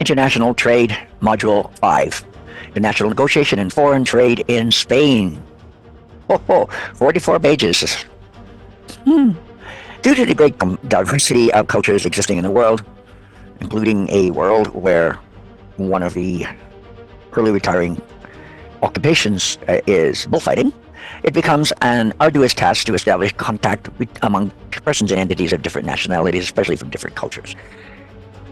International Trade, Module 5. International Negotiation and Foreign Trade in Spain. 44 pages. Due to the great diversity of cultures existing in the world, including a world where one of the early retiring occupations is bullfighting, it becomes an arduous task to establish contact among persons and entities of different nationalities, especially from different cultures.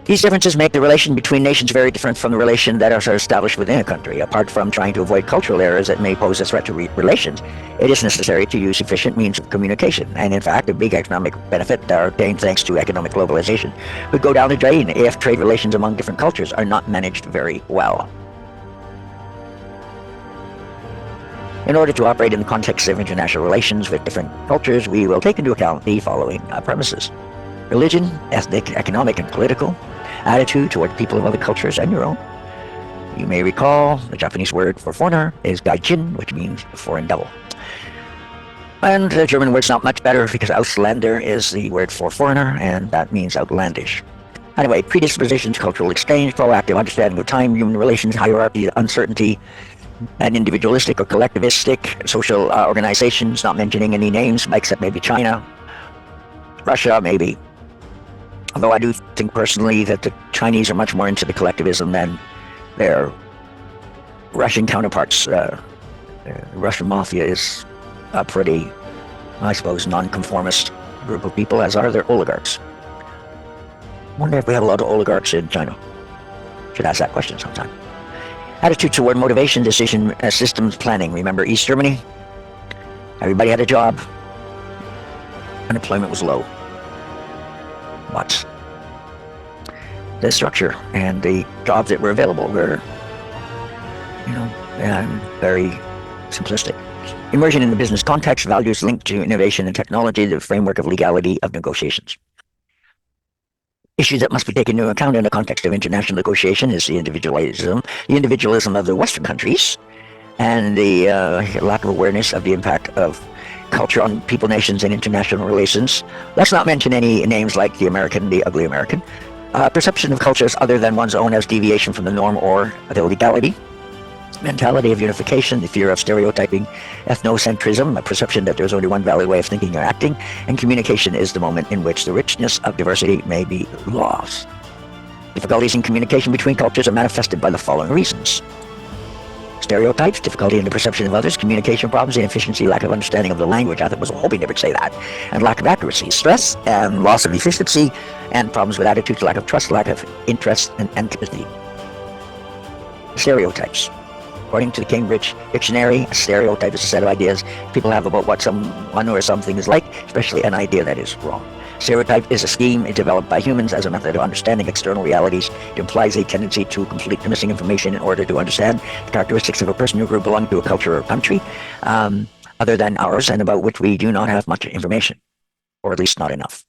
These differences make the relation between nations very different from the relation that are established within a country. Apart from trying to avoid cultural errors that may pose a threat to relations, it is necessary to use efficient means of communication. And in fact, a big economic benefit obtained thanks to economic globalization would go down the drain if trade relations among different cultures are not managed very well. In order to operate in the context of international relations with different cultures, we will take into account the following premises: religion, ethnic, economic, and political, attitude toward people of other cultures and your own. You may recall the Japanese word for foreigner is gaijin, which means foreign devil. And the German word's not much better because Ausländer is the word for foreigner, and that means outlandish. Anyway, predisposition to cultural exchange, proactive understanding of time, human relations, hierarchy, uncertainty, and individualistic or collectivistic social organizations, not mentioning any names except maybe China, Russia, maybe. Although I do think personally that the Chinese are much more into the collectivism than their Russian counterparts. The Russian mafia is a pretty, I suppose, non-conformist group of people, as are their oligarchs. Wonder if we have a lot of oligarchs in China. Should ask that question sometime. Attitude toward motivation, decision, systems planning. Remember East Germany? Everybody had a job. Unemployment was low. But the structure and the jobs that were available were, very simplistic. Immersion in the business context, values linked to innovation and technology, the framework of legality of negotiations. Issues that must be taken into account in the context of international negotiation is the individualism of the Western countries, and the lack of awareness of the impact of culture on people, nations, and international relations. Let's not mention any names like the American, the ugly American. Perception of cultures other than one's own as deviation from the norm or the legality. Mentality of unification, the fear of stereotyping, ethnocentrism, a perception that there's only one valid way of thinking or acting, and communication is the moment in which the richness of diversity may be lost. Difficulties in communication between cultures are manifested by the following reasons: stereotypes, difficulty in the perception of others, communication problems, inefficiency, lack of understanding of the language. I was hoping they would say that. And lack of accuracy, stress, and loss of efficiency, and problems with attitudes, lack of trust, lack of interest, and empathy. Stereotypes. According to the Cambridge Dictionary, a stereotype is a set of ideas people have about what someone or something is like, especially an idea that is wrong. Stereotype is a scheme developed by humans as a method of understanding external realities. It implies a tendency to complete the missing information in order to understand the characteristics of a person or group belonging to a culture or country other than ours, and about which we do not have much information, or at least not enough.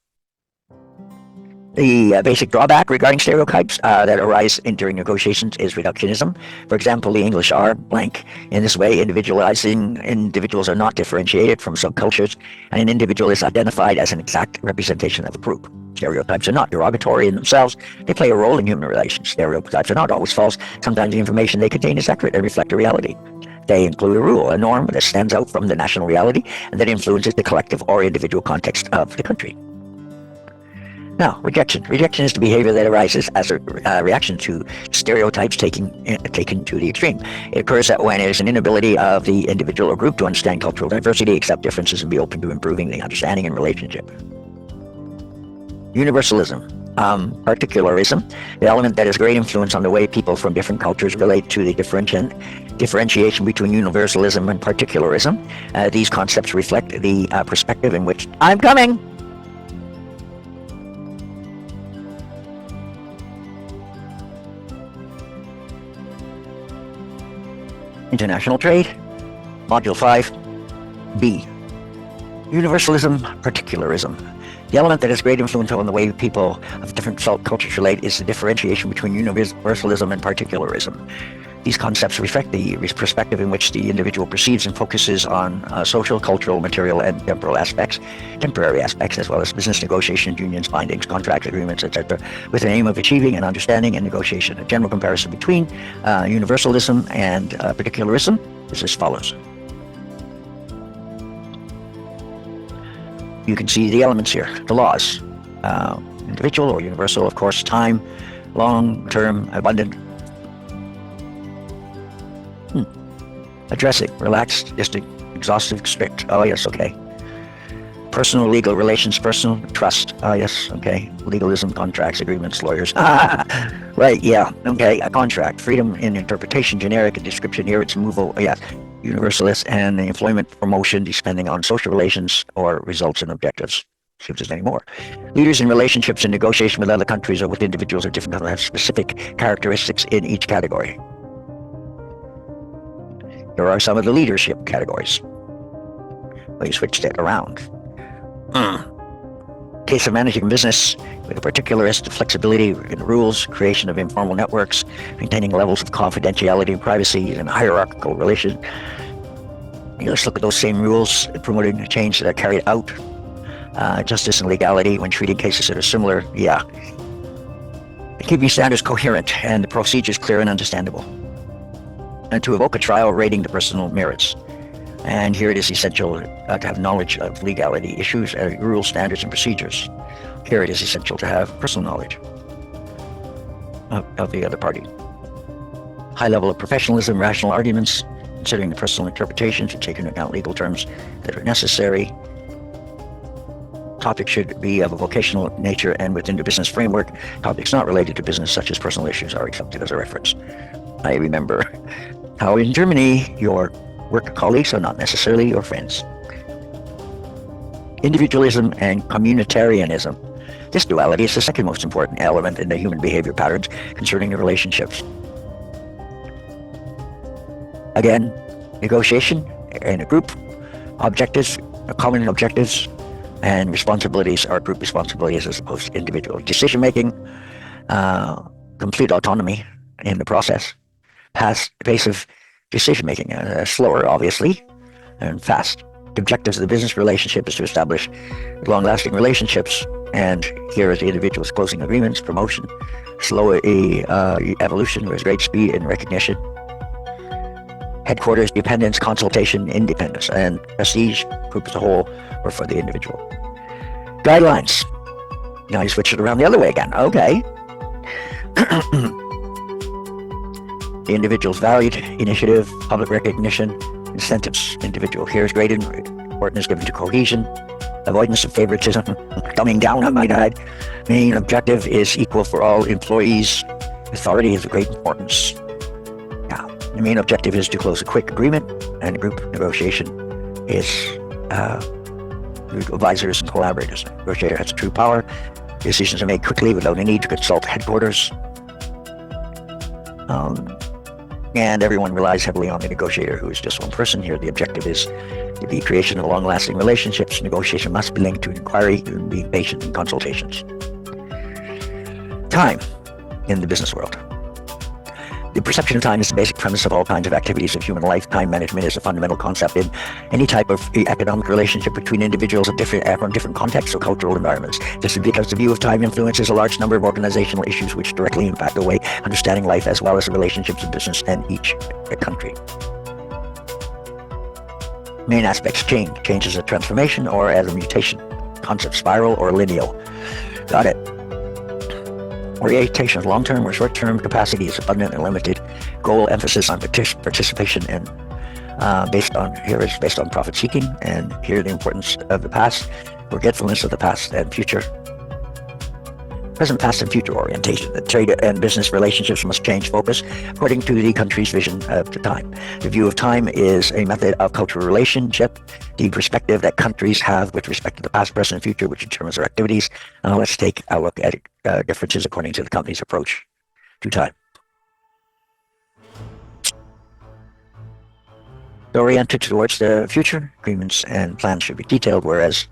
The basic drawback regarding stereotypes that arise during negotiations is reductionism. For example, the English are blank. In this way, individualizing individuals are not differentiated from subcultures, and an individual is identified as an exact representation of a group. Stereotypes are not derogatory in themselves. They play a role in human relations. Stereotypes are not always false. Sometimes the information they contain is accurate and reflect a reality. They include a rule, a norm that stands out from the national reality and that influences the collective or individual context of the country. Now, rejection. Rejection is the behavior that arises as a reaction to stereotypes taken to the extreme. It occurs when there is an inability of the individual or group to understand cultural diversity, accept differences, and be open to improving the understanding and relationship. Universalism. Particularism, the element that has great influence on the way people from different cultures relate to the differentiation between universalism and particularism. These concepts reflect the perspective in which I'm coming. International Trade, Module 5, B. Universalism, particularism. The element that has great influence on the way people of different cultures relate is the differentiation between universalism and particularism. These concepts reflect the perspective in which the individual perceives and focuses on social, cultural, material, and temporary aspects, as well as business negotiations, unions, bindings, contracts, agreements, etc., with the aim of achieving an understanding and negotiation. A general comparison between universalism and particularism is as follows. You can see the elements here, the laws. Individual or universal, of course, time, long-term, abundant. Addressing, relaxed, distinct, exhaustive, strict. Oh, yes, okay. Personal, legal, relations, personal, trust. Oh, yes, okay. Legalism, contracts, agreements, lawyers. Right, yeah, okay. A contract, freedom in interpretation, generic, a description here, it's removal, yes. Universalist, and the employment promotion depending on social relations or results and objectives. See if there's any more. Leaders in relationships and negotiation with other countries or with individuals or different countries have specific characteristics in each category. There are some of the leadership categories. Well, you switched it around. Case of managing business with a particularist flexibility in rules, creation of informal networks, maintaining levels of confidentiality and privacy in a hierarchical relation. Let's look at those same rules, promoting change that are carried out. Justice and legality when treating cases that are similar. Yeah. Keeping standards coherent and the procedures clear and understandable. And to evoke a trial rating the personal merits. And here it is essential to have knowledge of legality issues, rules, standards, and procedures. Here it is essential to have personal knowledge of the other party. High level of professionalism, rational arguments, considering the personal interpretations and taking into account legal terms that are necessary. Topic should be of a vocational nature and within the business framework. Topics not related to business, such as personal issues, are accepted as a reference. I remember how in Germany, your work colleagues are not necessarily your friends. Individualism and communitarianism. This duality is the second most important element in the human behavior patterns concerning the relationships. Again, negotiation in a group, objectives, common objectives, and responsibilities are group responsibilities as opposed to individual. Decision-making, complete autonomy in the process, pace of decision-making, slower, obviously, and fast. The objectives of the business relationship is to establish long-lasting relationships, and here is the individual's closing agreements, promotion, slow evolution with great speed and recognition, headquarters, dependence, consultation, independence, and prestige, group as a whole, or for the individual. Guidelines. Now you switch it around the other way again. Okay. The individual's valued, initiative, public recognition, incentives. Individual here is great importance given to cohesion, avoidance of favoritism, dumbing down, I might add. Main objective is equal for all employees. Authority is of great importance. Now, the main objective is to close a quick agreement, and group negotiation is advisors and collaborators. The negotiator has true power. Decisions are made quickly without a need to consult headquarters. And everyone relies heavily on the negotiator, who is just one person. Here, the objective is the creation of long-lasting relationships. Negotiation must be linked to inquiry and being patient in consultations. Time in the business world. The perception of time is the basic premise of all kinds of activities of human life. Time management is a fundamental concept in any type of economic relationship between individuals from different contexts or cultural environments. This is because the view of time influences a large number of organizational issues which directly impact the way understanding life as well as the relationships of business and each country. Main aspects: change. Change as a transformation or as a mutation. Concept: spiral or lineal. Got it. Orientation: long-term or short-term capacity is abundant and limited. Goal: emphasis on participation and based on profit-seeking. And here the importance of the past, forgetfulness of the past and future. Present, past, and future orientation. The trade and business relationships must change focus according to the country's vision of the time. The view of time is a method of cultural relationship, the perspective that countries have with respect to the past, present, and future, which determines their activities. Now let's take a look at differences according to the company's approach to time. Oriented towards the future, agreements and plans should be detailed, whereas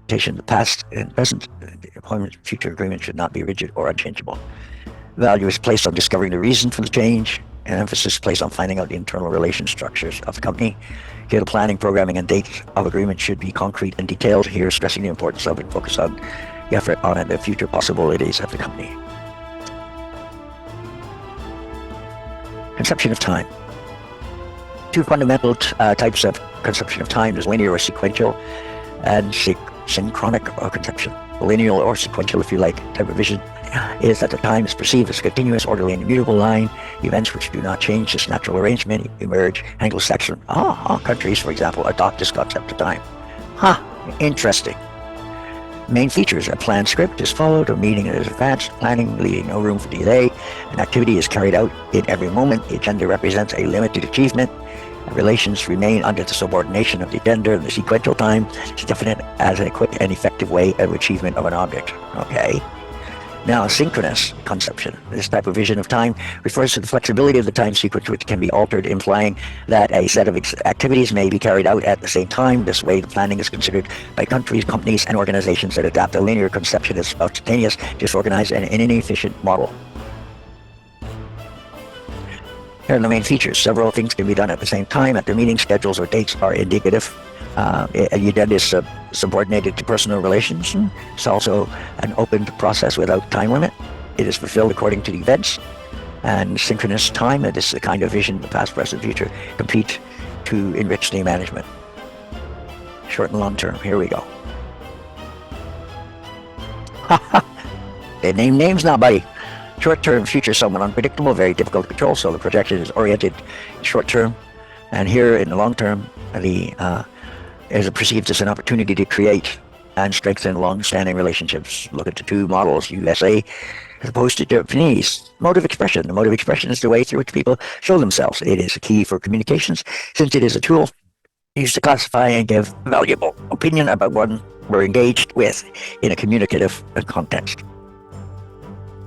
the past and present, the employment future agreement should not be rigid or unchangeable. Value is placed on discovering the reason for the change An emphasis placed on finding out the internal relation structures of the company. Here, the planning, programming, and date of agreement should be concrete and detailed. Here, stressing the importance of and focus on the effort on the future possibilities of the company. Conception of time. Two fundamental types of conception of time is linear or sequential, and synchronic conception. Linear or sequential, if you like, type of vision is that the time is perceived as a continuous, orderly, and immutable line. Events which do not change this natural arrangement emerge. Anglo-Saxon countries, for example, adopt this concept of time. Interesting. Main features: a planned script is followed, a meeting is advanced, planning leaving no room for delay. An activity is carried out in every moment. The agenda represents a limited achievement. Relations remain under the subordination of the agenda. The sequential time is definite as a quick and effective way of achievement of an object. Okay. Now, synchronous conception. This type of vision of time refers to the flexibility of the time sequence, which can be altered, implying that a set of activities may be carried out at the same time. This way, the planning is considered by countries, companies, and organizations that adopt a linear conception as spontaneous, disorganized, and inefficient model. Here are the main features. Several things can be done at the same time. At their meeting, schedules or dates are indicative. The agenda is subordinated to personal relations. It's also an open process without time limit. It is fulfilled according to the events. And synchronous time, this is the kind of vision, the past, present, future, compete to enrich the management. Short and long term, here we go. They name names now, buddy. Short-term, future somewhat unpredictable, very difficult to control, so the projection is oriented short-term. And here in the long term, the is perceived as an opportunity to create and strengthen long-standing relationships. Look at the two models, USA as opposed to Japanese. Mode of expression. The mode of expression is the way through which people show themselves. It is a key for communications, since it is a tool used to classify and give valuable opinion about one we're engaged with in a communicative context.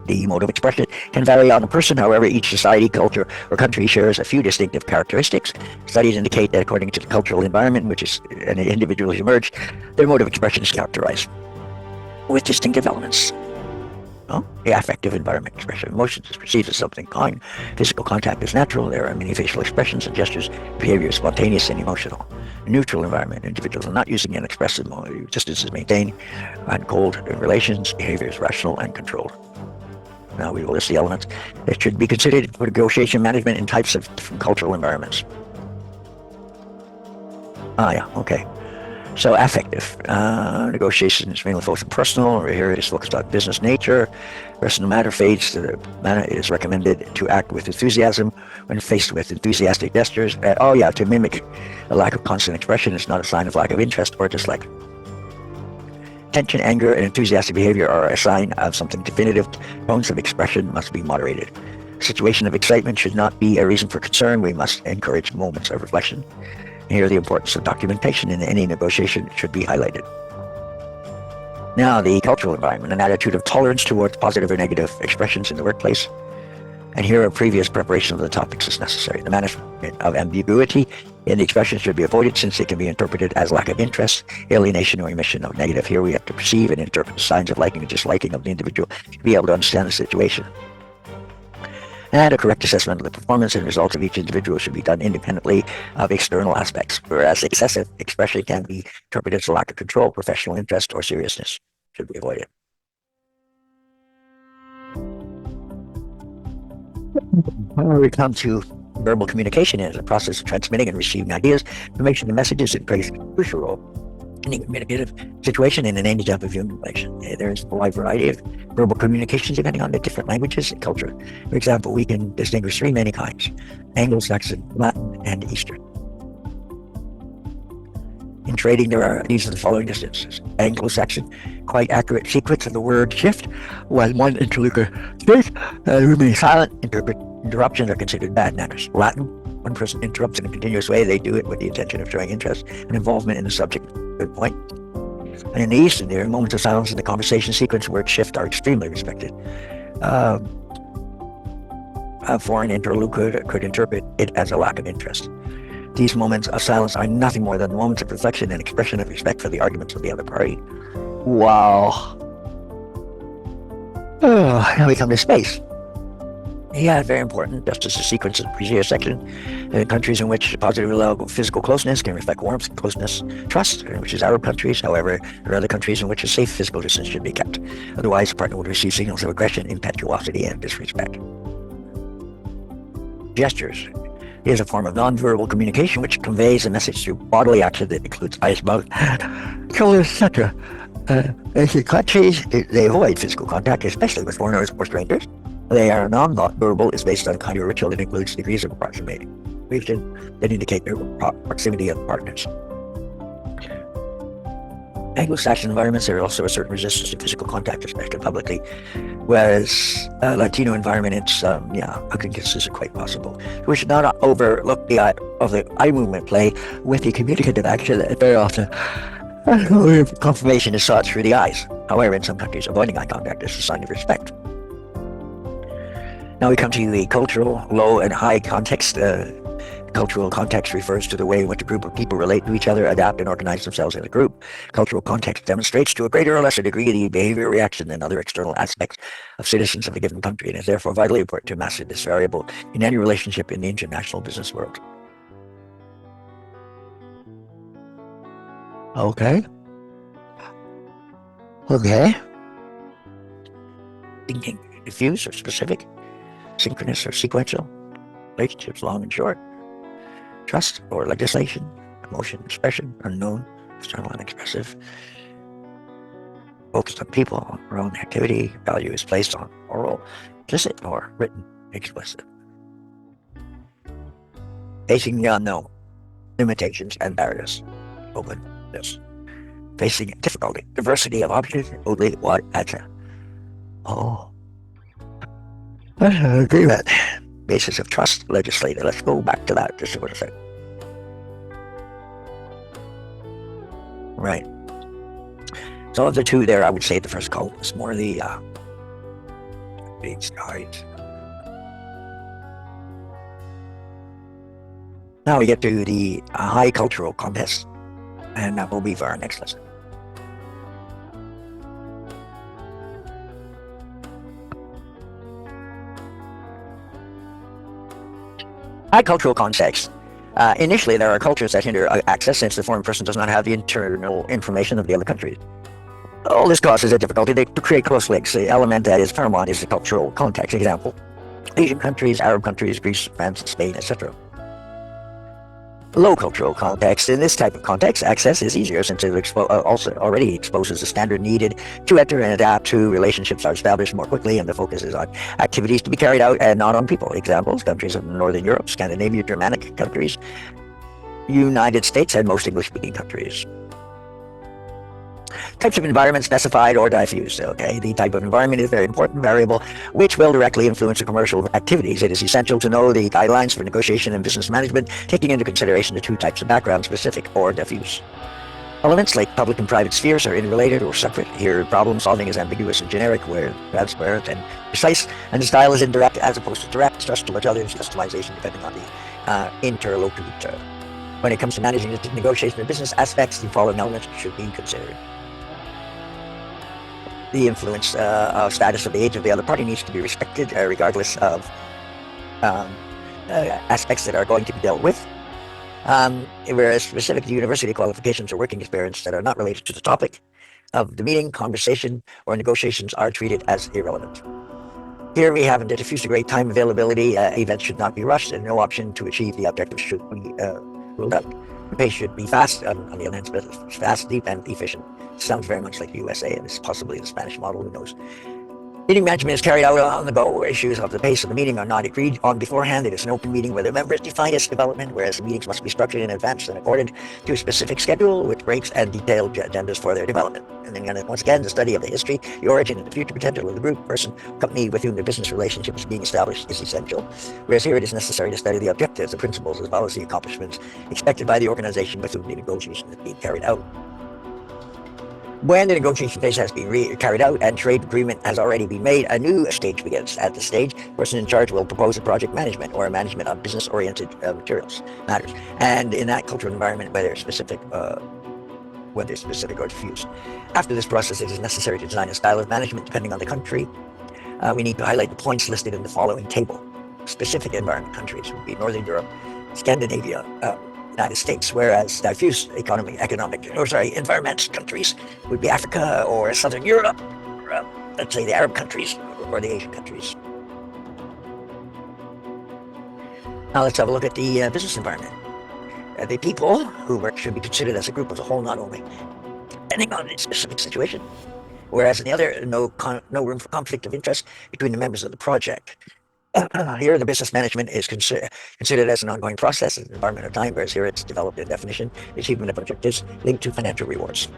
The mode of expression can vary on a person. However, each society, culture, or country shares a few distinctive characteristics. Studies indicate that according to the cultural environment in which an individual has emerged, their mode of expression is characterized with distinctive elements. The affective environment expression of emotions is perceived as something kind. Physical contact is natural. There are many facial expressions and gestures. Behavior is spontaneous and emotional. A neutral environment. Individuals are not using an expressive mode. Distance is maintained. And cold relations. Behavior is rational and controlled. Now we will list the elements that should be considered for negotiation management in types of different cultural environments. Okay. So affective. Negotiation is mainly focused on personal, or here it is focused on business nature. Personal matter fades. The manner is recommended to act with enthusiasm when faced with enthusiastic gestures. To mimic a lack of constant expression is not a sign of lack of interest or dislike. Tension, anger, and enthusiastic behavior are a sign of something definitive. Tones of expression must be moderated. A situation of excitement should not be a reason for concern. We must encourage moments of reflection. Here, the importance of documentation in any negotiation should be highlighted. Now, the cultural environment, an attitude of tolerance towards positive or negative expressions in the workplace. And here, a previous preparation of the topics is necessary. The management of ambiguity in the expression should be avoided, since it can be interpreted as lack of interest, alienation, or emission of negative. Here, we have to perceive and interpret the signs of liking and disliking of the individual to be able to understand the situation. And a correct assessment of the performance and results of each individual should be done independently of external aspects, whereas excessive expression can be interpreted as a lack of control, professional interest, or seriousness. Should be avoided. We come to verbal communication as a process of transmitting and receiving ideas, information, and messages. It plays a crucial role in a communicative situation in any type of human relation. There is a wide variety of verbal communications depending on the different languages and culture. For example, we can distinguish three main kinds: Anglo-Saxon, Latin, and Eastern. In trading, these are the following instances. Anglo-Saxon, quite accurate sequence of the word shift. When one interlocutor speaks, remaining silent, interruptions are considered bad manners. Latin, one person interrupts in a continuous way. They do it with the intention of showing interest and involvement in the subject. Good point. And in the Eastern, there are moments of silence in the conversation sequence. Word shift are extremely respected. A foreign interlocutor could interpret it as a lack of interest. These moments of silence are nothing more than moments of reflection and expression of respect for the arguments of the other party. Wow. Now we come to space. Yeah, very important. Just as the sequence of the previous section, countries in which positive physical closeness can reflect warmth, closeness, trust, which is Arab countries. However, there are other countries in which a safe physical distance should be kept. Otherwise, the partner would receive signals of aggression, impetuosity, and disrespect. Gestures is a form of nonverbal communication which conveys a message through bodily action that includes eyes, mouth, shoulders, etc. In countries, they avoid physical contact, especially with foreigners or strangers. They are non-verbal is based on kind of ritual that includes degrees of approximation that indicate their proximity of partners. Anglo-Saxon environments, there is also a certain resistance to physical contact, especially publicly, whereas Latino environment, it's, I think this is quite possible. We should not overlook the eye movement play with the communicative action that very often confirmation is sought through the eyes. However, in some countries, avoiding eye contact is a sign of respect. Now we come to the cultural low and high context. Cultural context refers to the way in which a group of people relate to each other, adapt, and organize themselves in a group. Cultural context demonstrates to a greater or lesser degree the behavior reaction than other external aspects of citizens of a given country, and is therefore vitally important to master this variable in any relationship in the international business world. Okay. Thinking, diffuse or specific, synchronous or sequential, relationships long and short, trust or legislation, emotion, expression, unknown, external and expressive, focused on people or own activity, value is placed on oral, implicit, or written, explicit. Facing the unknown, limitations and barriers, openness. Facing difficulty, diversity of options, only one answer. Agreement. Basis of trust, legislator. Let's go back to that just for a second. Right. So of the two there, I would say the first column is more the right. Now we get to the high cultural context, and that will be for our next lesson. High cultural context. Initially, there are cultures that hinder access since the foreign person does not have the internal information of the other country. All this causes a difficulty to create close links. The element that is paramount is the cultural context. Example, Asian countries, Arab countries, Greece, France, Spain, etc. Low cultural context. In this type of context, access is easier since it also already exposes the standard needed to enter and adapt to. Relationships are established more quickly, and the focus is on activities to be carried out and not on people. Examples, countries of Northern Europe, Scandinavia, Germanic countries, United States, and most English-speaking countries. Types of environment specified or diffuse. Okay, the type of environment is a very important variable which will directly influence the commercial activities. It is essential to know the guidelines for negotiation and business management, taking into consideration the two types of background, specific or diffuse. Elements like public and private spheres are interrelated or separate. Here, problem solving is ambiguous and generic, where transparent and precise, and the style is indirect as opposed to direct. Trust towards others, customization depending on the interlocutor. When it comes to managing the negotiation and business aspects, the following elements should be considered. The influence status of the age of the other party needs to be respected, regardless of aspects that are going to be dealt with. Whereas specific to university qualifications or working experience that are not related to the topic of the meeting, conversation, or negotiations are treated as irrelevant. Here we have to diffuse a great time availability. Events should not be rushed, and no option to achieve the objective should be ruled out. The pace should be fast, on the other hand, fast, deep, and efficient. Sounds very much like the USA, and it's possibly the Spanish model, who knows. Meeting management is carried out on the go. Issues of the pace of the meeting are not agreed on beforehand. It is an open meeting where the members define its development, whereas the meetings must be structured in advance and according to a specific schedule with breaks and detailed agendas for their development. And then once again, the study of the history, the origin, and the future potential of the group, person, company with whom the business relationship is being established is essential. Whereas here it is necessary to study the objectives, the principles, as well as the accomplishments expected by the organization with whom the negotiation is being carried out. When the negotiation phase has been carried out and trade agreement has already been made, a new stage begins. At this stage, the person in charge will propose a project management or a management of business-oriented matters. And in that cultural environment, whether specific or diffuse. After this process, it is necessary to design a style of management depending on the country. We need to highlight the points listed in the following table. specific environment countries would be Northern Europe, Scandinavia, United States, whereas diffuse environment countries would be Africa or Southern Europe, or, let's say the Arab countries or the Asian countries. Now let's have a look at the business environment. The people who work should be considered as a group as a whole, not only depending on its specific situation. Whereas in the other, no room for conflict of interest between the members of the project. Here, the business management is considered as an ongoing process, an environment of time, whereas here it's developed a definition, the achievement of objectives linked to financial rewards.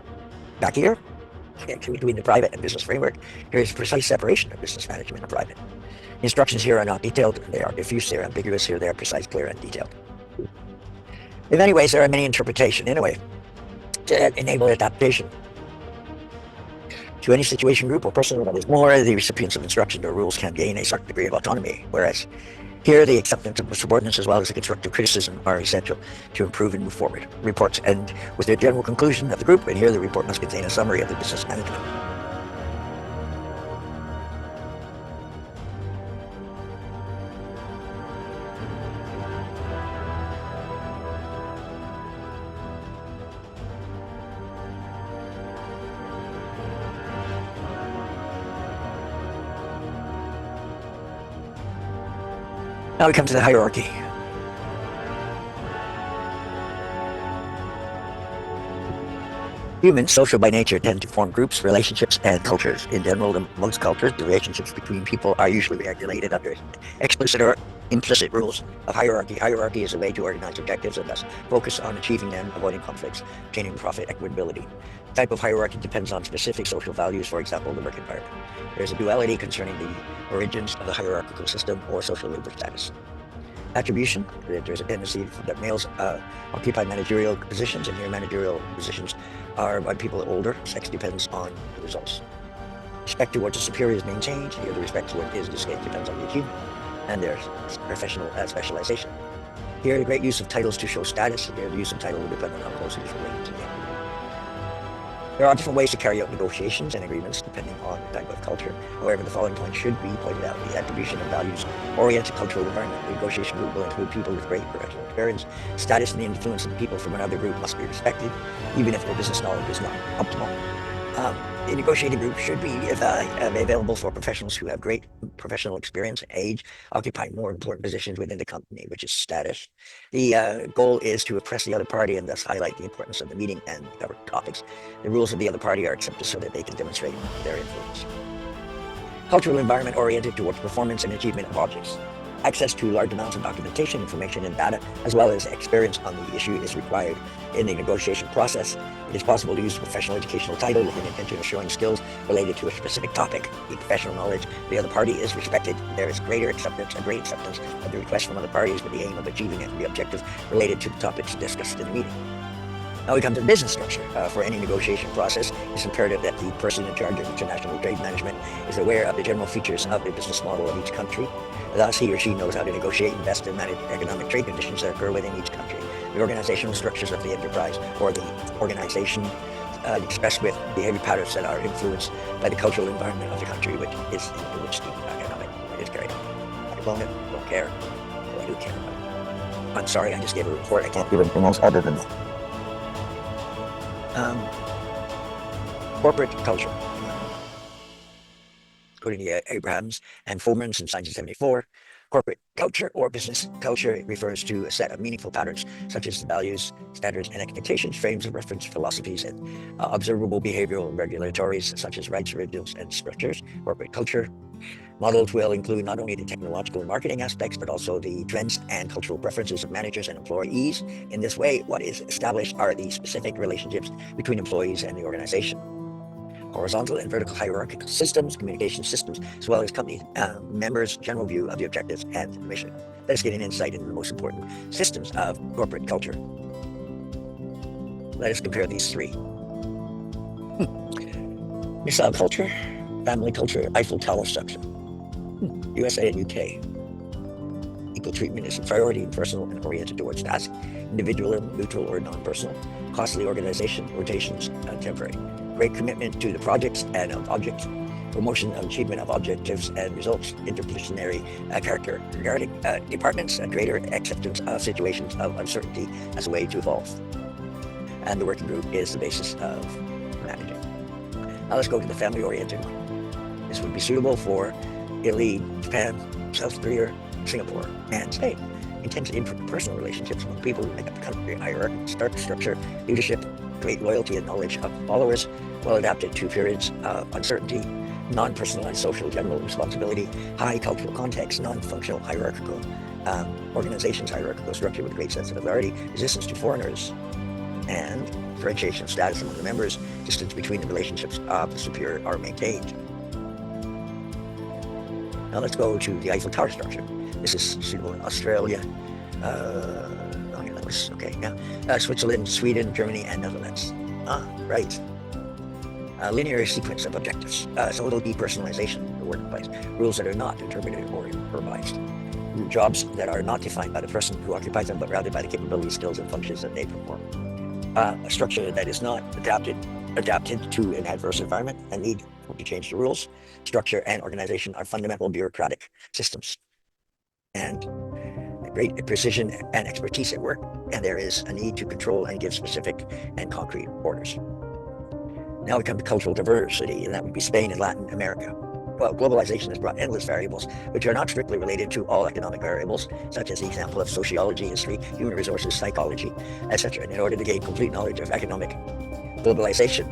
Back here, between the private and business framework, here is precise separation of business management and private. Instructions here are not detailed, they are diffuse, they are ambiguous, here they are precise, clear, and detailed. In many ways, there are many interpretations, in a way, to enable adaptation to any situation, group, or person that is more. The recipients of instruction or rules can gain a certain degree of autonomy, whereas here the acceptance of subordinates as well as the constructive criticism are essential to improve and move forward. Reports end with the general conclusion of the group, and here the report must contain a summary of the business management. Now we come to the hierarchy. Humans, social by nature, tend to form groups, relationships, and cultures. In general, in most cultures, the relationships between people are usually regulated under explicit or implicit rules of hierarchy. Hierarchy is a way to organize objectives and thus focus on achieving them, avoiding conflicts, obtaining profit, equitability. The type of hierarchy depends on specific social values, for example, the work environment. There's a duality concerning the origins of the hierarchical system or social labor status. Attribution, there's a tendency that males occupy managerial positions, and here managerial positions are by people older. Sex depends on the results. Respect towards a superior is maintained. Here the respect towards his depends on the achievement. And there's professional specialization. Here the great use of titles to show status. Here the use of title will depend on how close it is related to them. There are different ways to carry out negotiations and agreements depending on the type of culture. However, the following points should be pointed out. The attribution of values-oriented cultural environment. The negotiation group will include people with great professional experience. Status and the influence of the people from another group must be respected, even if their business knowledge is not optimal. The negotiating group should be available for professionals who have great professional experience, age, occupying more important positions within the company, which is status. The goal is to impress the other party and thus highlight the importance of the meeting and cover topics. The rules of the other party are accepted so that they can demonstrate their influence. Cultural environment oriented towards performance and achievement of objects. Access to large amounts of documentation, information, and data, as well as experience on the issue is required in the negotiation process. It is possible to use a professional educational title with the intention of showing skills related to a specific topic. The professional knowledge of the other party is respected. There is great acceptance of the request from other parties with the aim of achieving the objective related to the topics discussed in the meeting. Now we come to the business structure. For any negotiation process, it's imperative that the person in charge of international trade management is aware of the general features of the business model of each country. Thus, he or she knows how to negotiate, invest, and manage economic trade conditions that occur within each country. The organizational structures of the enterprise or the organization expressed with behavior patterns that are influenced by the cultural environment of the country which is in which the economic is carried out. I don't care. Well, I do care. I'm sorry, I just gave a report. I can't give anything else other than that. Corporate culture. According to Abrahams and Fulmans in 1974, corporate culture or business culture refers to a set of meaningful patterns such as values, standards, and expectations, frames of reference, philosophies, and observable behavioral regulatories such as rights, rituals, and structures. Corporate culture models will include not only the technological and marketing aspects, but also the trends and cultural preferences of managers and employees. In this way, what is established are the specific relationships between employees and the organization. Horizontal and vertical hierarchical systems, communication systems, as well as company members' general view of the objectives and mission. Let us get an insight into the most important systems of corporate culture. Let us compare these three. Missile culture, family culture, Eiffel Tower structure. USA and UK. Equal treatment is a priority, personal and oriented towards task. Individualism, neutral or non-personal. Costly organization, rotations, temporary. Great commitment to the projects and objects. promotion of achievement of objectives and results, interdisciplinary character regarding departments, and greater acceptance of situations of uncertainty as a way to evolve. And the working group is the basis of managing. Now let's go to the family-oriented one. This would be suitable for Italy, Japan, South Korea, Singapore, and Spain. Intense interpersonal relationships among people who make up the country, hierarchy, structure, leadership, great loyalty and knowledge of followers, well adapted to periods of uncertainty, non-personalized social general responsibility, high cultural context, non-functional hierarchical organizations, hierarchical structure with a great sense of authority, resistance to foreigners, and differentiation of status among the members, distance between the relationships of the superior are maintained. Now let's go to the Eiffel Tower structure. This is suitable in Australia, Switzerland, Sweden, Germany, and Netherlands. Right. Linear sequence of objectives. So it'll be personalization in the workplace. Rules that are not determinative or improvised. Jobs that are not defined by the person who occupies them, but rather by the capabilities, skills, and functions that they perform. A structure that is not adapted to an adverse environment and need to change the rules. Structure and organization are fundamental bureaucratic systems. And great precision and expertise at work, and there is a need to control and give specific and concrete orders. Now we come to cultural diversity, and that would be Spain and Latin America. Well, globalization has brought endless variables, which are not strictly related to all economic variables, such as the example of sociology, history, human resources, psychology, etc. And in order to gain complete knowledge of economic globalization,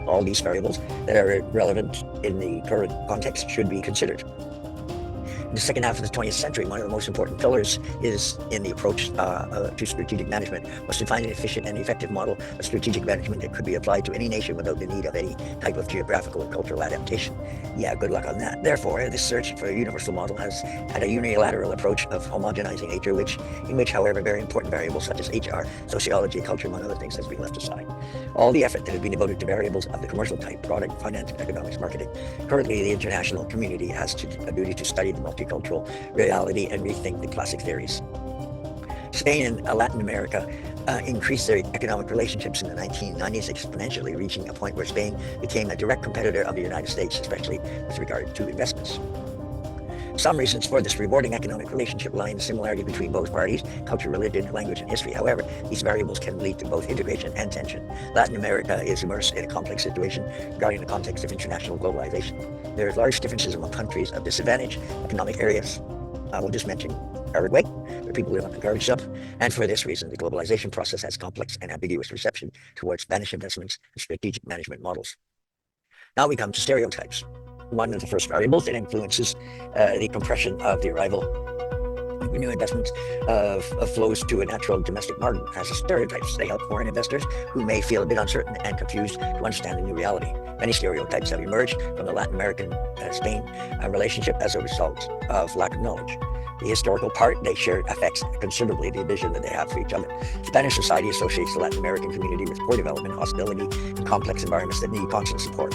all these variables that are relevant in the current context should be considered. In the second half of the 20th century, one of the most important pillars is in the approach to strategic management was to find an efficient and effective model of strategic management that could be applied to any nation without the need of any type of geographical and cultural adaptation. Yeah, good luck on that. Therefore, this search for a universal model has had a unilateral approach of homogenizing nature, in which, however, very important variables such as HR, sociology, culture, among other things, has been left aside. All the effort that has been devoted to variables of the commercial type, product, finance, economics, marketing. Currently, the international community has a duty to study the multicultural reality and rethink the classic theories. Spain and Latin America increased their economic relationships in the 1990s exponentially, reaching a point where Spain became a direct competitor of the United States, especially with regard to investments. Some reasons for this rewarding economic relationship lie in the similarity between both parties, culture, religion, language, and history. However, these variables can lead to both integration and tension. Latin America is immersed in a complex situation regarding the context of international globalization. There are large differences among countries of disadvantaged economic areas. I will just mention Paraguay, where people live on the garbage dump, and for this reason, the globalization process has complex and ambiguous reception towards Spanish investments and strategic management models. Now we come to stereotypes. One of the first variables that influences the compression of the arrival of new investments of flows to a natural domestic market as stereotypes. They help foreign investors who may feel a bit uncertain and confused to understand the new reality. Many stereotypes have emerged from the Latin American-Spain relationship as a result of lack of knowledge. The historical part they share affects considerably the vision that they have for each other. Spanish society associates the Latin American community with poor development, hostility, and complex environments that need constant support.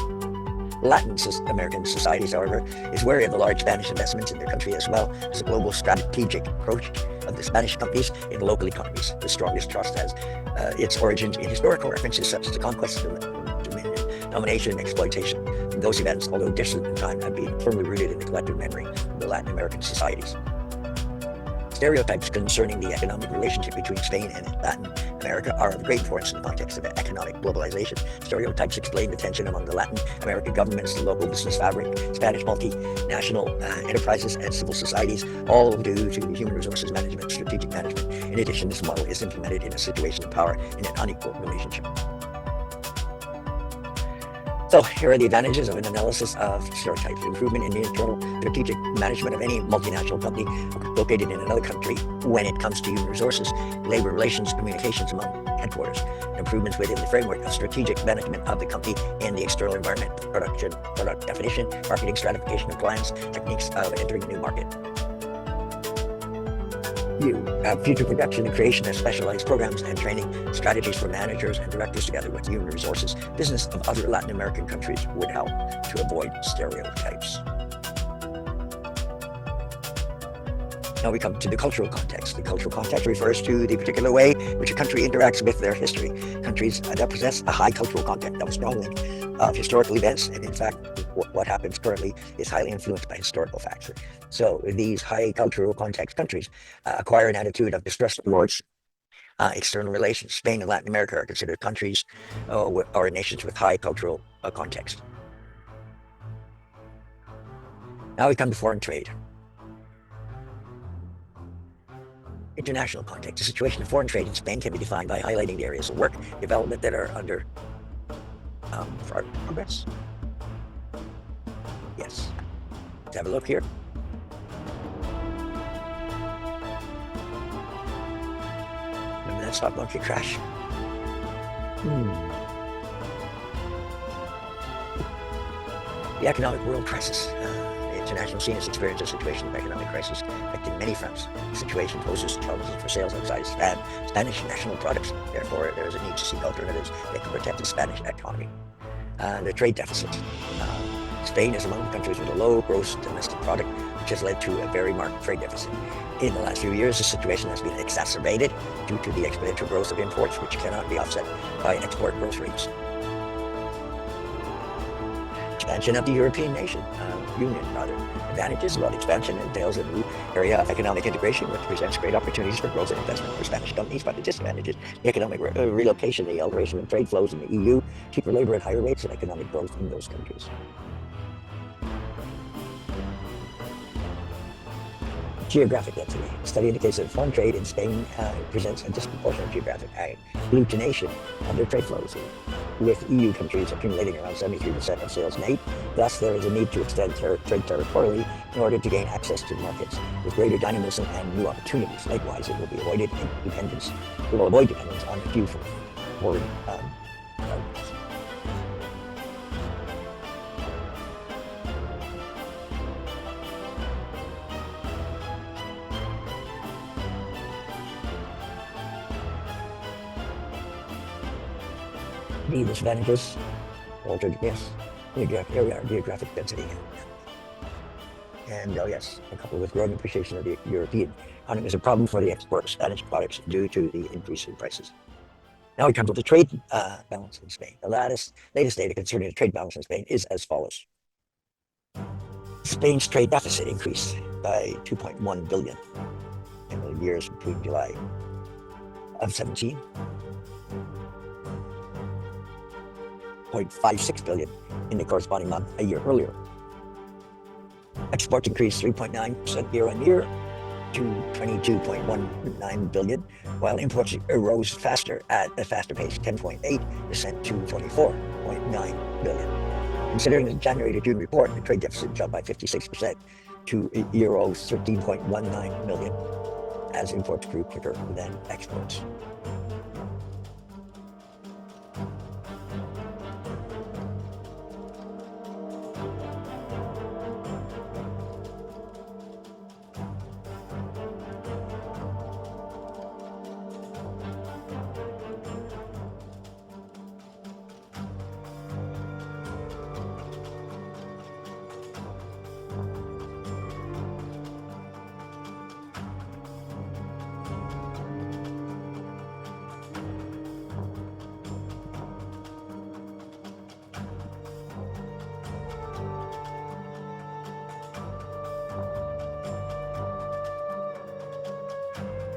Latin American societies, however, is wary of the large Spanish investments in their country as well as a global strategic approach of the Spanish companies in local economies. The strongest trust has its origins in historical references such as the conquest, dominion, domination, and exploitation. And those events, although distant in time, have been firmly rooted in the collective memory of the Latin American societies. Stereotypes concerning the economic relationship between Spain and Latin America are of great importance in the context of economic globalization. Stereotypes explain the tension among the Latin American governments, the local business fabric, Spanish multinational enterprises, and civil societies, all due to human resources management, strategic management. In addition, this model is implemented in a situation of power in an unequal relationship. So here are the advantages of an analysis of stereotypes. Improvement in the internal strategic management of any multinational company located in another country when it comes to human resources, labor relations, communications among headquarters. Improvements within the framework of strategic management of the company in the external environment, product definition, marketing stratification of clients, techniques of entering a new market. Future production and creation of specialized programs and training strategies for managers and directors together with human resources business of other Latin American countries would help to avoid stereotypes. Now we come to the cultural context. The cultural context refers to the particular way which a country interacts with their history. Countries that possess a high cultural context, that was strong link of historical events, and in fact what happens currently is highly influenced by historical facts. So these high cultural context countries acquire an attitude of distrust towards external relations. Spain and Latin America are considered countries or nations with high cultural context. Now we come to foreign trade. International context. The situation of foreign trade in Spain can be defined by highlighting the areas of work development that are under progress. Yes. Let's have a look here. Remember that stock market crash? The economic world crisis. The international scene has experienced a situation of economic crisis affecting many fronts. The situation poses challenges for sales outside Spanish national products. Therefore, there is a need to seek alternatives that can protect the Spanish economy. The trade deficit. Spain is among the countries with a low gross domestic product, which has led to a very marked trade deficit. In the last few years, the situation has been exacerbated due to the exponential growth of imports, which cannot be offset by export growth rates. Expansion of the European Union. Advantages about expansion entails a new area of economic integration, which presents great opportunities for growth and investment for Spanish companies, but the disadvantages, the economic relocation, the alteration of trade flows in the EU, cheaper labor at higher rates, and economic growth in those countries. Geographic density. Study indicates that foreign trade in Spain presents a disproportionate geographic agglutination of their trade flows, with EU countries accumulating around 73% of sales made. Thus, there is a need to extend trade territorially in order to gain access to markets with greater dynamism and new opportunities. Likewise, it will avoid dependence on a few foreign partners. The disadvantages, altered, yes, geographic density. And coupled with growing appreciation of the European economy is a problem for the export of Spanish products due to the increase in prices. Now we come to the trade balance in Spain. The latest data concerning the trade balance in Spain is as follows. Spain's trade deficit increased by 2.1 billion in the years between July of 17 $0.56 billion in the corresponding month a year earlier. Exports increased 3.9% year on year to 22.19 billion, while imports rose faster at a faster pace, 10.8% to 24.9 billion. Considering the January to June report, the trade deficit jumped by 56% to euro 13.19 million, as imports grew quicker than exports.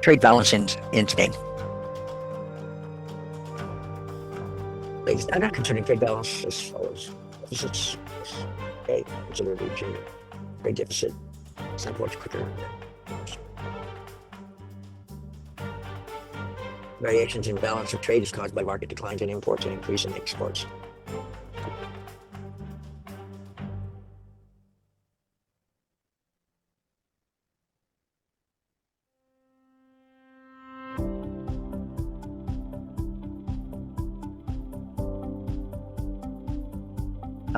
Trade balance in Spain. I'm not concerning trade balance as follows. Deficits, okay, considerably junior. Trade deficit, imports quicker. Variations in balance of trade is caused by market declines in imports and increase in exports.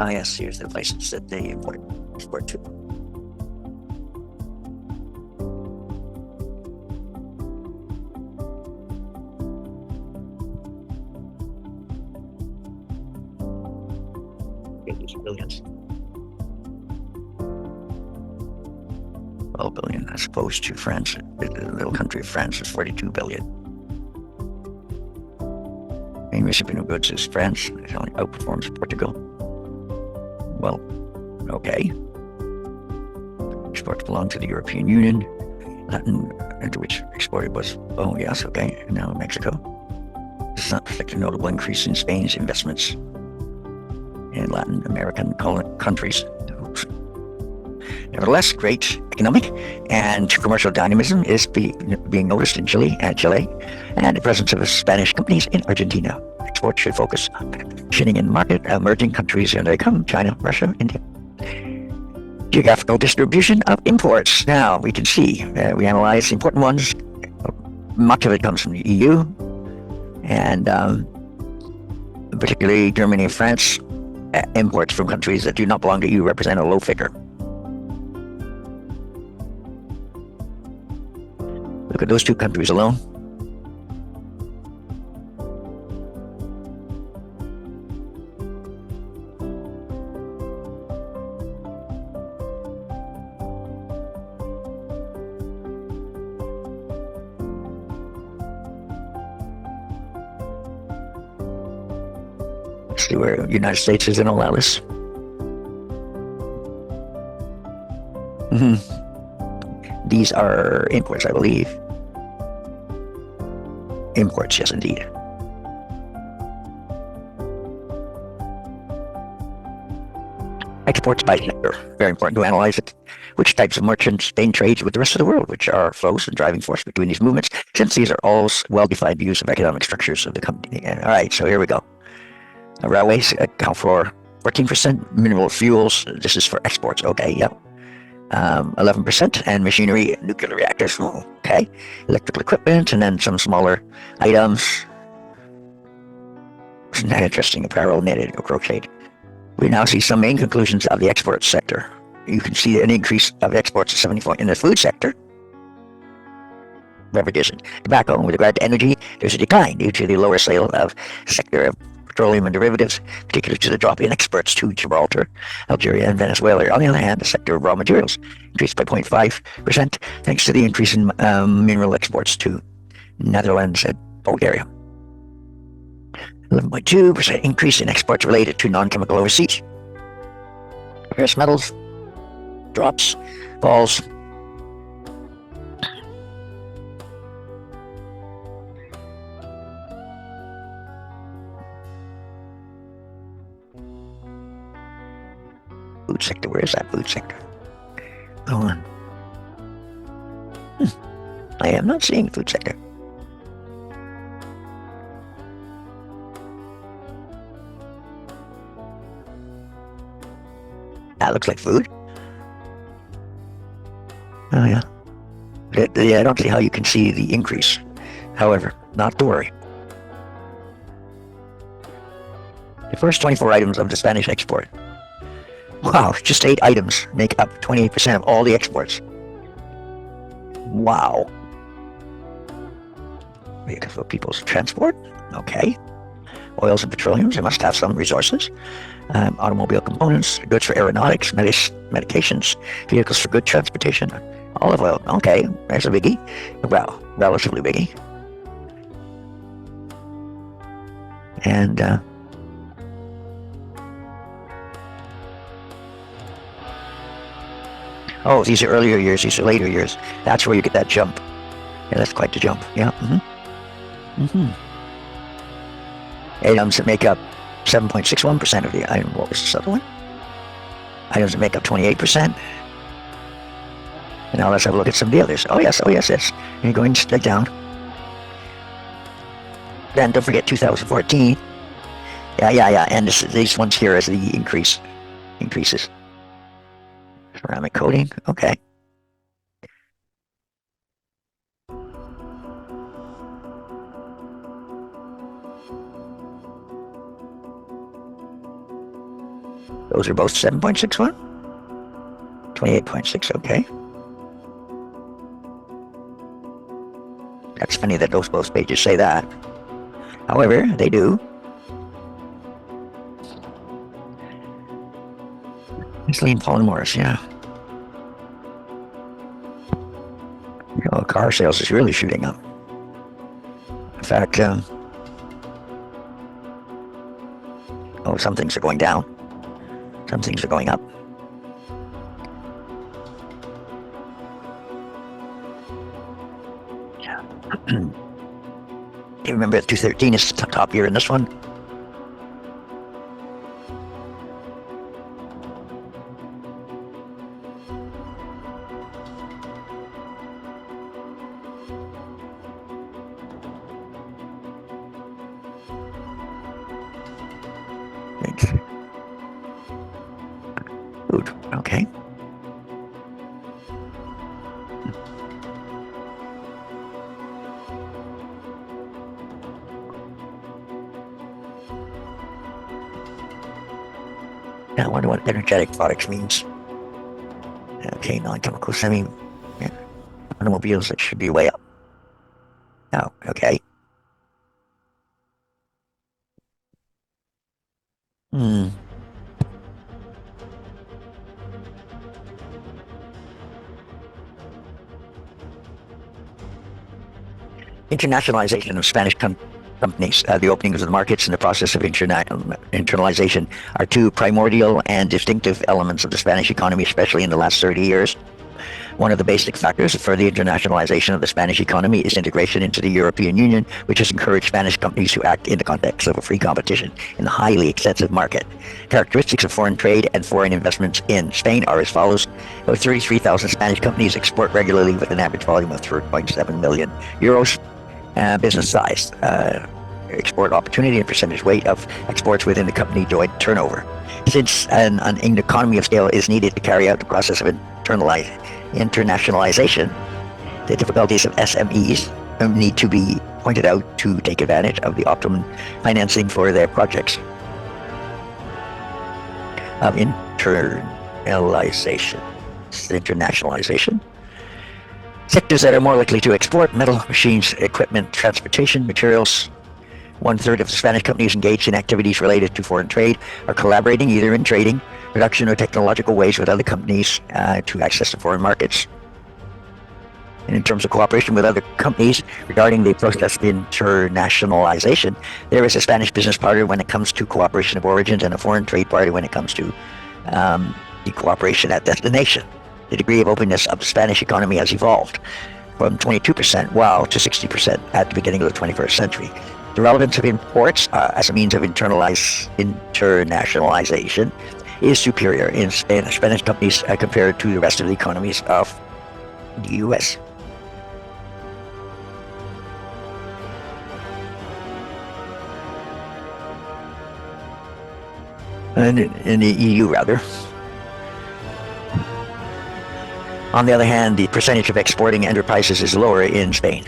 Yes, here's the places that they export to. Billions. 12 billion as opposed to France. The little country of France is 42 billion. Main recipient of goods is France. It only outperforms Portugal. Well, Okay. Exports belong to the European Union. Latin, into which exported was, oh yes, okay. And now Mexico. This does not reflect a notable increase in Spain's investments in Latin American countries. Nevertheless, great economic and commercial dynamism is being noticed in Chile and the presence of Spanish companies in Argentina. Exports should focus on positioning in market emerging countries, and they come: China, Russia, India. Geographical distribution of imports. Now we can see we analyze the important ones. Much of it comes from the EU, and particularly Germany and France. Imports from countries that do not belong to EU represent a low figure. Look at those two countries alone. See where the United States is in all that list. These are imports, I believe. Imports, yes, indeed. Exports by sector. Very important to analyze it. Which types of merchants Spain trades with the rest of the world, which are flows and driving force between these movements, since these are all well-defined views of economic structures of the company. All right, so here we go. Railways account for 14%. Mineral fuels, this is for exports. Okay, yep. 11%, and machinery, nuclear reactors. Okay, electrical equipment, and then some smaller items. Isn't that interesting? Apparel, knitted, or crocheted. We now see some main conclusions of the export sector. You can see an increase of exports of 74 in the food sector. Beverages and tobacco. With regard to energy, there's a decline due to the lower sale of sector of petroleum and derivatives, particularly to the drop in exports to Gibraltar, Algeria, and Venezuela. On the other hand, the sector of raw materials increased by 0.5%, thanks to the increase in mineral exports to Netherlands and Bulgaria. 11.2% increase in exports related to non-chemical overseas. Precious metals drops, falls. Food sector, where is that food sector? Go on. I am not seeing food sector. That looks like food. Oh yeah. Yeah, I don't see how you can see the increase. However, not to worry. The first 24 items of the Spanish export. Wow, just 8 items make up 28% of all the exports. Wow. For people's transport, okay. Oils and petroleums, they must have some resources. Automobile components, goods for aeronautics, medications, vehicles for good transportation, olive oil, okay, there's a biggie. Well, relatively biggie. And oh, these are earlier years, these are later years. That's where you get that jump. Yeah, that's quite the jump. Yeah. Items that make up 7.61% of the item. What was this other one? Items that make up 28%. And now let's have a look at some of the others. Oh yes. And you're going straight down. Then don't forget 2014. Yeah. And these ones here as the increases. Ceramic coating. Okay. Those are both 7.61. 28.6. Okay. That's funny that those both pages say that. However, they do. Ethylene polymers, yeah. You know, car sales is really shooting up. In fact, some things are going down. Some things are going up. Do you remember that 213 is the top year in this one? Food. Okay. I wonder what energetic products means. Okay, non-chemical semi automobiles, that should be way up. Oh, okay. Hmm. Internationalization of Spanish companies, the openings of the markets and the process of internalization are two primordial and distinctive elements of the Spanish economy, especially in the last 30 years. One of the basic factors for the internationalization of the Spanish economy is integration into the European Union, which has encouraged Spanish companies to act in the context of a free competition in the highly extensive market. Characteristics of foreign trade and foreign investments in Spain are as follows. About 33,000 Spanish companies export regularly with an average volume of 3.7 million euros. Business size, export opportunity, and percentage weight of exports within the company joint turnover. Since an economy of scale is needed to carry out the process of internationalization, the difficulties of SMEs need to be pointed out to take advantage of the optimum financing for their projects of internationalization. Sectors that are more likely to export: metal, machines, equipment, transportation, materials. 1/3 of the Spanish companies engaged in activities related to foreign trade are collaborating either in trading, production, or technological ways with other companies to access the foreign markets. And in terms of cooperation with other companies regarding the process of internationalization, there is a Spanish business partner when it comes to cooperation of origins and a foreign trade partner when it comes to the cooperation at destination. The degree of openness of the Spanish economy has evolved from 22% to 60% at the beginning of the 21st century. The relevance of imports as a means of internationalization is superior in Spanish companies compared to the rest of the economies of the US. And in the EU, rather. On the other hand, the percentage of exporting enterprises is lower in Spain.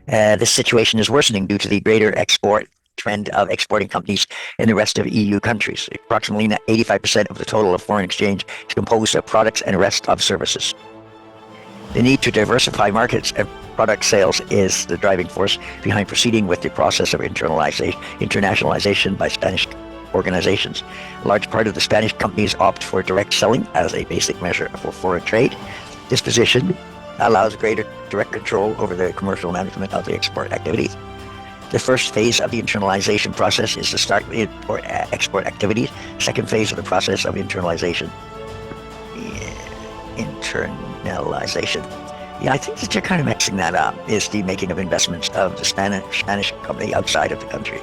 This situation is worsening due to the greater export trend of exporting companies in the rest of EU countries. Approximately 85% of the total of foreign exchange is composed of products and the rest of services. The need to diversify markets and product sales is the driving force behind proceeding with the process of internationalization by Spanish organizations. A large part of the Spanish companies opt for direct selling as a basic measure for foreign trade. This position allows greater direct control over the commercial management of the export activities. The first phase of the internalization process is the start with export activities. Second phase of the process of internalization. Yeah, I think that you're kind of mixing that up, is the making of investments of the Spanish company outside of the country.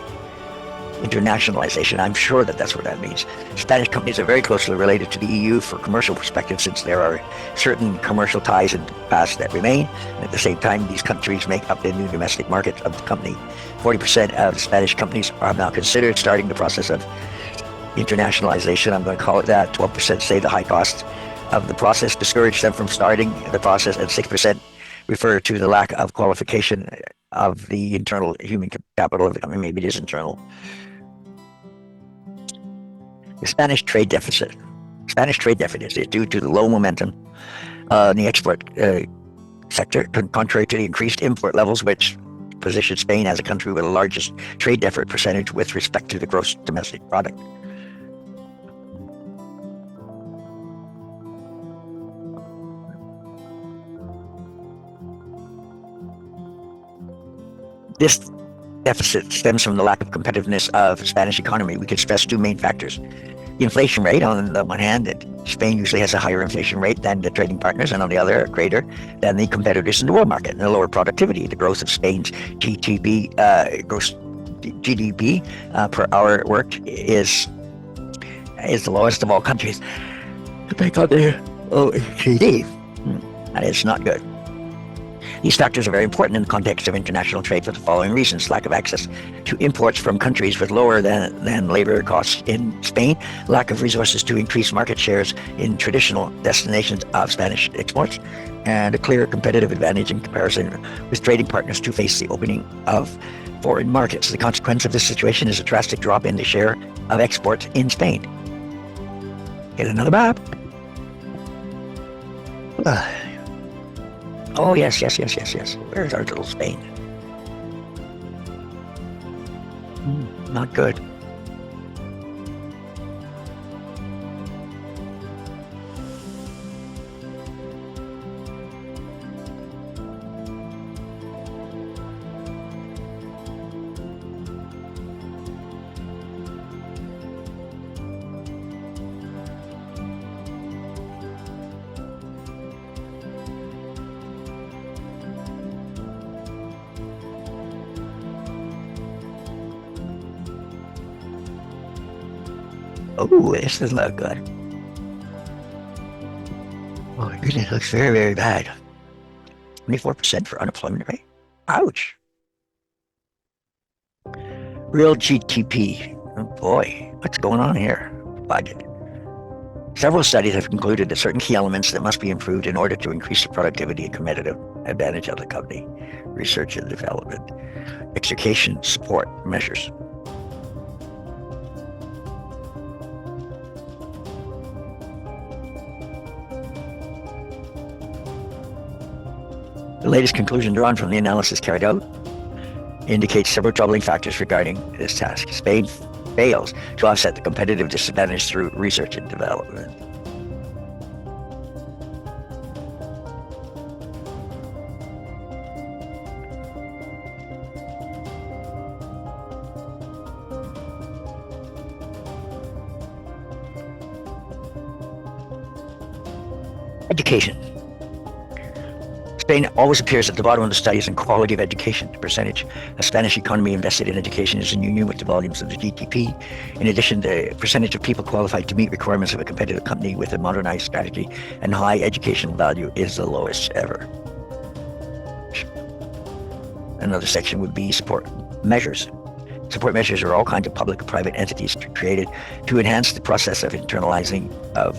Internationalization, I'm sure that that's what that means. Spanish companies are very closely related to the EU for commercial perspective, since there are certain commercial ties in the past that remain. And at the same time, these countries make up the new domestic market of the company. 40% of Spanish companies have now considered starting the process of internationalization. I'm going to call it that. 12% say the high cost of the process discourage them from starting the process, and 6% refer to the lack of qualification of the internal human capital of the company. Maybe it is internal. The Spanish trade deficit. Spanish trade deficit is due to the low momentum in the export sector, contrary to the increased import levels, which position Spain as a country with the largest trade deficit percentage with respect to the gross domestic product. This deficit stems from the lack of competitiveness of the Spanish economy. We could stress two main factors. The inflation rate, on the one hand, Spain usually has a higher inflation rate than the trading partners, and on the other, greater than the competitors in the world market, and a lower productivity. The growth of Spain's gross GDP per hour worked is the lowest of all countries. They got their OECD. That is not good. These factors are very important in the context of international trade for the following reasons: lack of access to imports from countries with lower than labor costs in Spain, lack of resources to increase market shares in traditional destinations of Spanish exports, and a clear competitive advantage in comparison with trading partners to face the opening of foreign markets. The consequence of this situation is a drastic drop in the share of exports in Spain. Get another map. Oh, yes. Where's our little Spain? Not good. Oh, this doesn't look good. Oh my goodness, it looks very, very bad. 24% for unemployment rate. Ouch. Real GDP. Oh boy, what's going on here? Budget. Several studies have concluded that certain key elements that must be improved in order to increase the productivity and competitive advantage of the company. Research and development. Education support measures. The latest conclusion drawn from the analysis carried out indicates several troubling factors regarding this task. Spain fails to offset the competitive disadvantage through research and development. Education. Spain always appears at the bottom of the studies in quality of education. The percentage of Spanish economy invested in education is in union with the volumes of the GDP. In addition, the percentage of people qualified to meet requirements of a competitive company with a modernized strategy and high educational value is the lowest ever. Another section would be support measures. Support measures are all kinds of public and private entities created to enhance the process of internalizing of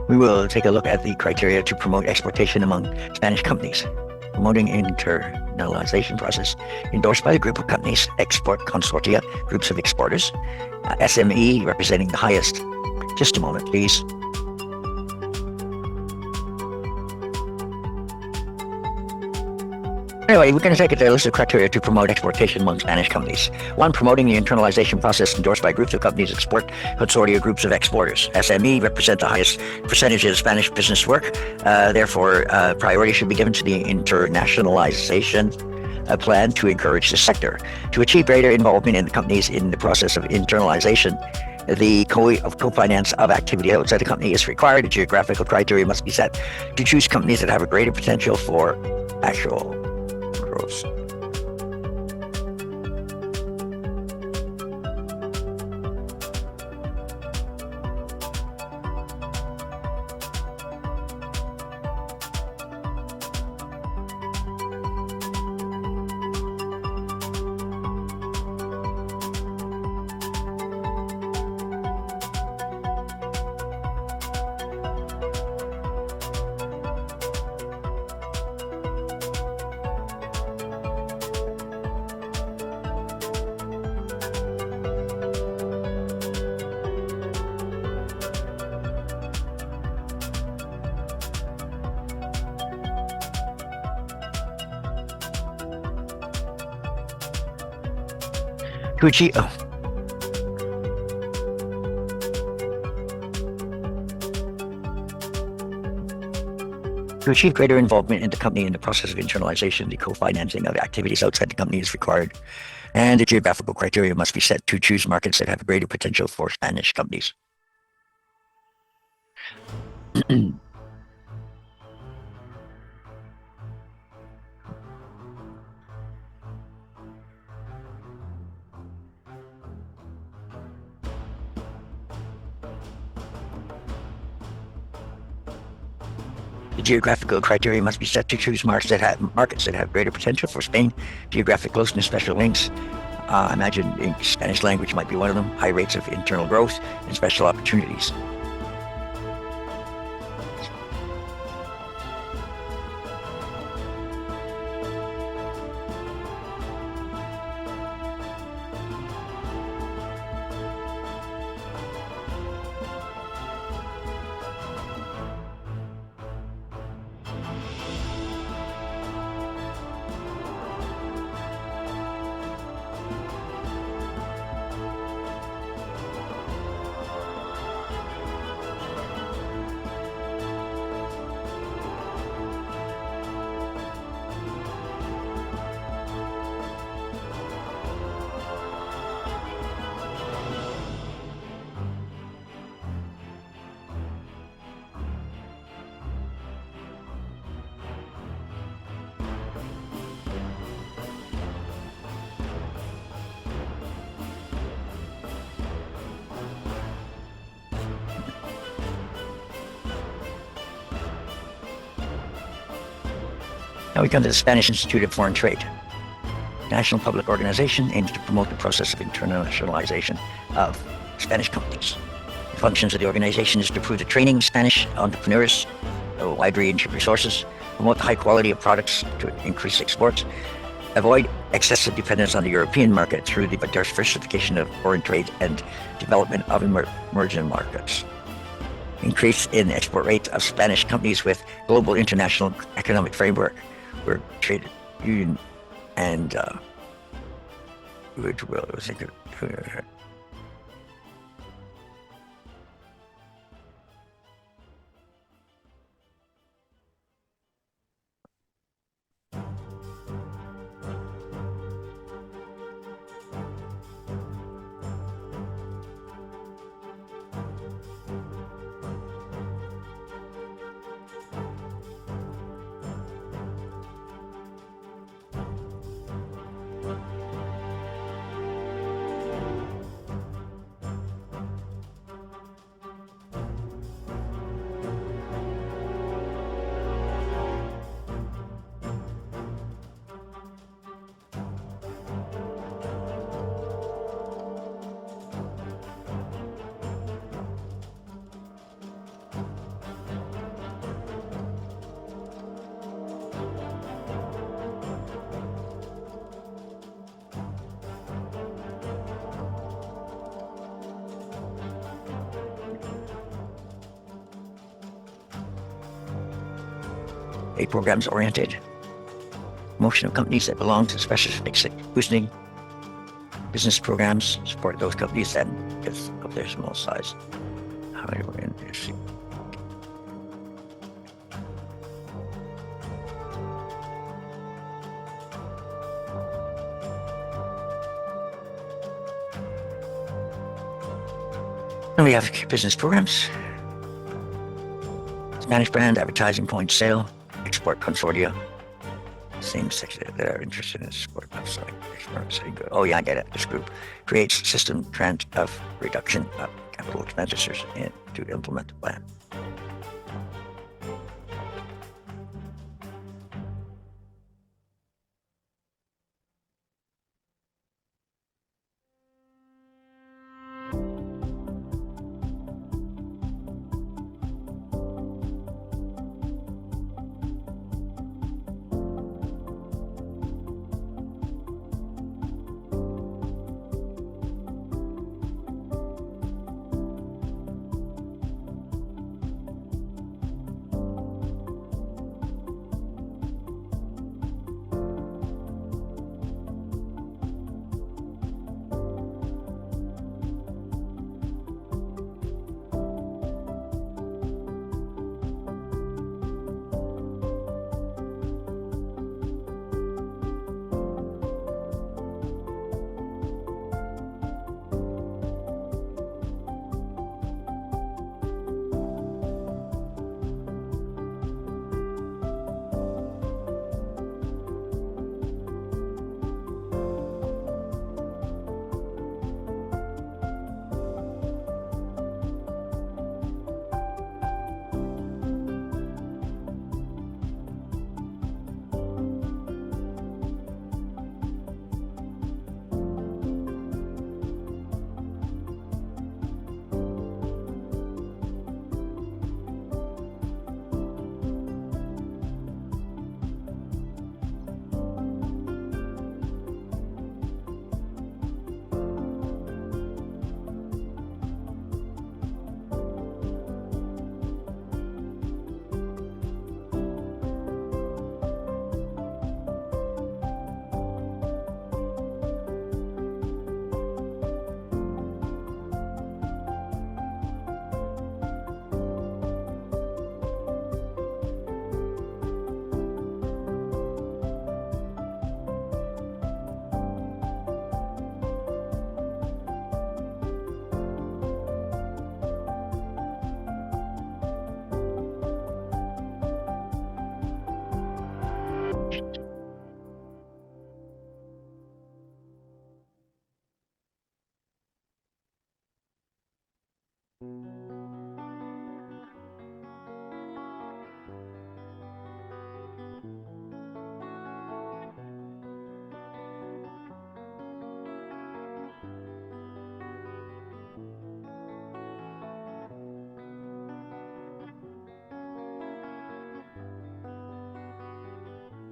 We will take a look at the criteria to promote exportation among Spanish companies. Promoting internalization process endorsed by a group of companies, export consortia, groups of exporters, SME representing the highest. Just a moment, please. Anyway, we're going to take a list of criteria to promote exportation among Spanish companies. 1. Promoting the internalization process endorsed by groups of companies, export consortia, groups of exporters. SME represent the highest percentage of Spanish business work. Therefore, priority should be given to the internationalization plan to encourage the sector. To achieve greater involvement in the companies in the process of internalization, the co-finance of activity outside the company is required. A geographical criteria must be set to choose companies that have a greater potential for actual growth. To achieve, to achieve greater involvement in the company in the process of internalization, the co-financing of activities outside the company is required, and the geographical criteria must be set to choose markets that have greater potential for Spanish companies. The geographical criteria must be set to choose markets that have greater potential for Spain. Geographic closeness, special links. I imagine Spanish language might be one of them. High rates of internal growth and special opportunities. Now we come to the Spanish Institute of Foreign Trade. National public organization aims to promote the process of internationalization of Spanish companies. The functions of the organization is to improve the training of Spanish entrepreneurs, a wide range of resources, promote the high quality of products to increase exports, avoid excessive dependence on the European market through the diversification of foreign trade and development of emerging markets. Increase in export rate of Spanish companies with global international economic framework, where trade union and which will think programs oriented promotion of companies that belong to specific boosting business programs, support those companies that because of their small size. And we have business programs, Spanish brand, advertising, point sale, export consortia, same section that are interested in export website. Oh yeah, I get it. This group creates system trend of reduction of capital expenditures and to implement the plan.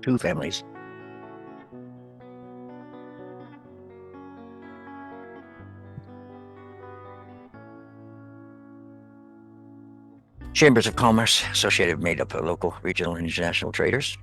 Two families. Chambers of commerce associated made up of local, regional, and international traders.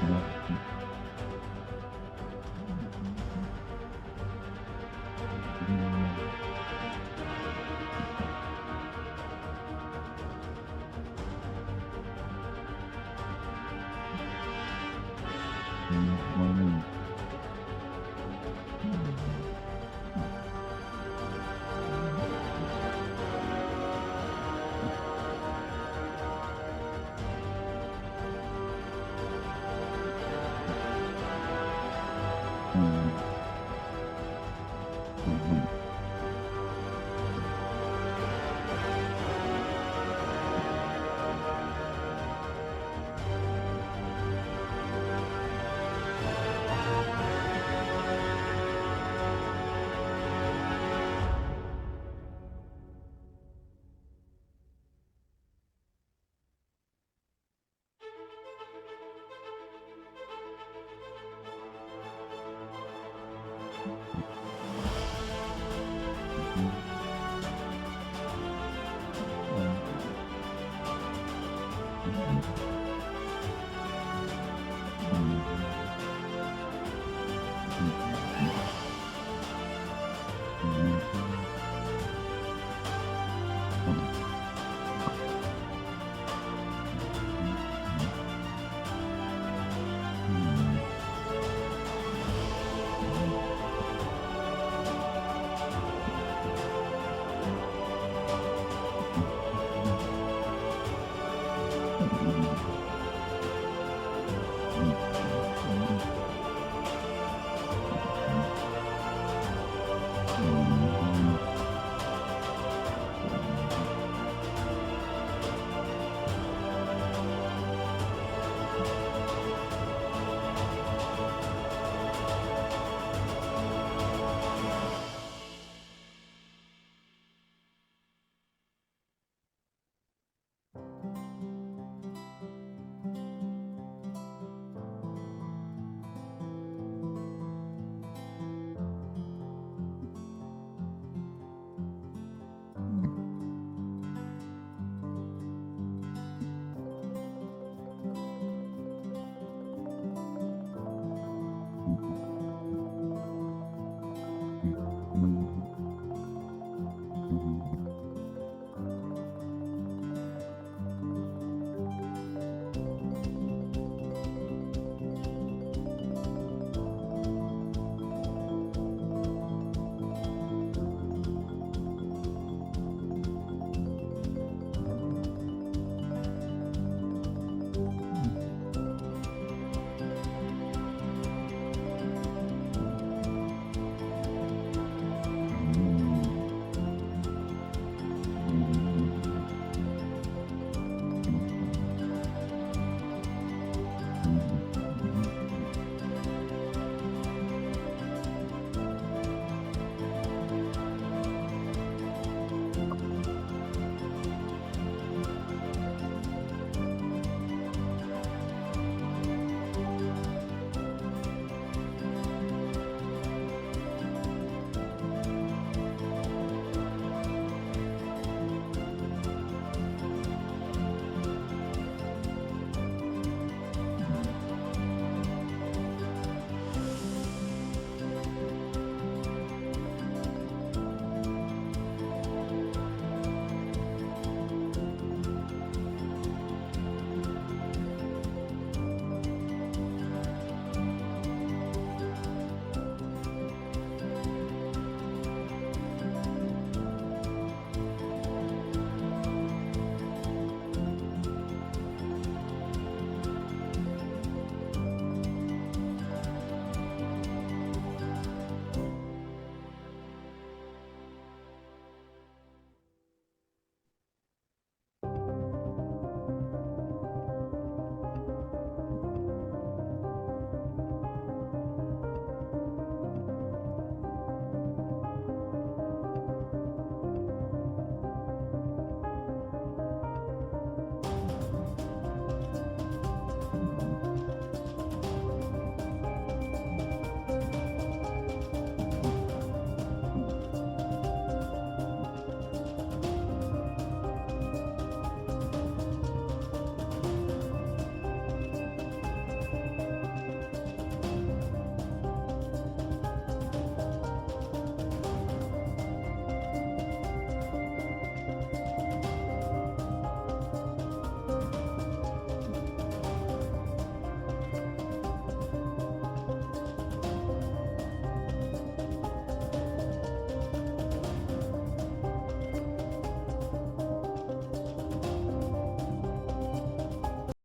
Mm, mm, mm, mm, mm, mm,